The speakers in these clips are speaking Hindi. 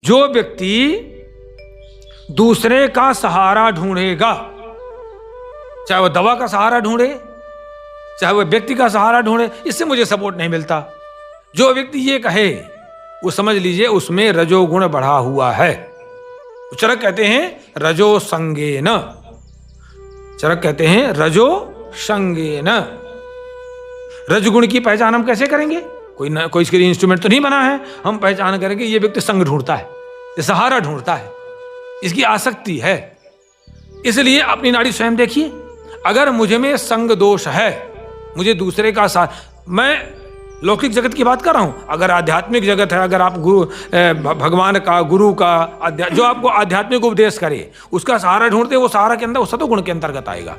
जो व्यक्ति दूसरे का सहारा ढूंढेगा, चाहे वह दवा का सहारा ढूंढे, चाहे वह व्यक्ति का सहारा ढूंढे, इससे मुझे सपोर्ट नहीं मिलता। जो व्यक्ति ये कहे वो समझ लीजिए उसमें रजोगुण बढ़ा हुआ है। चरक कहते हैं रजो संगेन, चरक कहते हैं रजो संगेन। रजगुण की पहचान हम कैसे करेंगे? कोई इसके लिए इंस्ट्रूमेंट तो नहीं बना है। हम पहचान करेंगे ये व्यक्ति संग ढूंढता है, ये सहारा ढूंढता है, इसकी आसक्ति है। इसलिए अपनी नाड़ी स्वयं देखिए। अगर मुझे में संग दोष है, मुझे दूसरे का साथ, मैं लौकिक जगत की बात कर रहा हूं, अगर आध्यात्मिक जगत है, अगर आप गुरु भगवान का, गुरु का, जो आपको आध्यात्मिक उपदेश करे उसका सहारा ढूंढते, वो सहारा के अंदर, वो सतोगुण के अंतर्गत आएगा।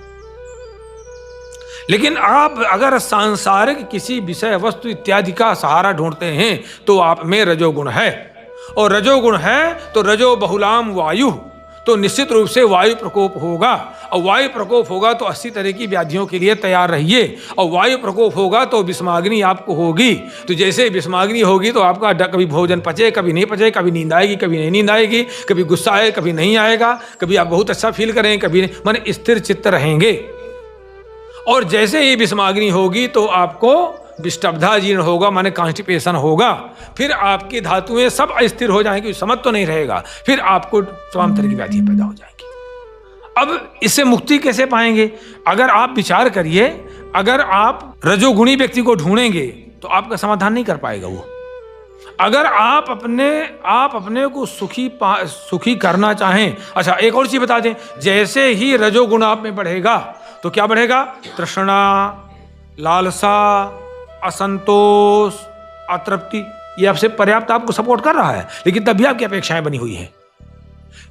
लेकिन आप अगर सांसारिक किसी विषय वस्तु इत्यादि का सहारा ढूंढते हैं तो आप में रजोगुण है, और रजोगुण है तो रजो बहुलाम वायु, तो निश्चित रूप से वायु प्रकोप होगा। और वायु प्रकोप होगा तो 80 तरह की व्याधियों के लिए तैयार रहिए। और वायु प्रकोप होगा तो विषमाग्नि आपको होगी। तो जैसे विषमाग्नि होगी तो आपका कभी भोजन पचे, कभी नहीं पचे, कभी नींद आएगी, कभी नहीं नींद आएगी, कभी गुस्सा आए, कभी नहीं आएगा, कभी आप बहुत अच्छा फील करें, कभी नहीं, माने स्थिर चित्त रहेंगे। और जैसे ही विषमाग्नि होगी तो आपको विष्टब्धा जीर्ण होगा, माने कॉन्स्टिपेशन होगा। फिर आपकी धातुएं सब अस्थिर हो जाएंगी, समझ तो नहीं रहेगा, फिर आपको तमाम तरह की व्याधियां पैदा हो जाएंगी। अब इससे मुक्ति कैसे पाएंगे? अगर आप विचार करिए, अगर आप रजोगुणी व्यक्ति को ढूंढेंगे तो आपका समाधान नहीं कर पाएगा वो। अगर आप अपने को सुखी करना चाहें, अच्छा एक और चीज बता दें, जैसे ही रजोगुण आप में बढ़ेगा तो क्या बढ़ेगा? तृष्णा, लालसा, असंतोष, अतृप्ति, ये आपसे पर्याप्त आपको सपोर्ट कर रहा है, लेकिन तब भी आपकी अपेक्षाएं बनी हुई हैं।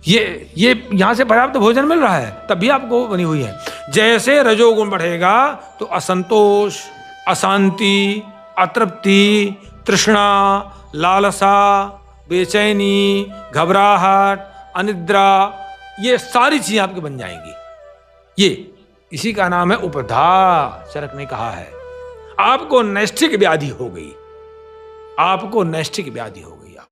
ये यहां से पर्याप्त भोजन मिल रहा है, तब भी आपको बनी हुई है। जैसे रजोगुण बढ़ेगा तो असंतोष, अशांति, अतृप्ति, तृष्णा, लालसा, बेचैनी, घबराहट, अनिद्रा, ये सारी चीजें आपकी बन जाएंगी। इसी का नाम है उपधा। चरक ने कहा है आपको नैष्ठिक व्याधि हो गई, आपको नैष्ठिक व्याधि हो गई।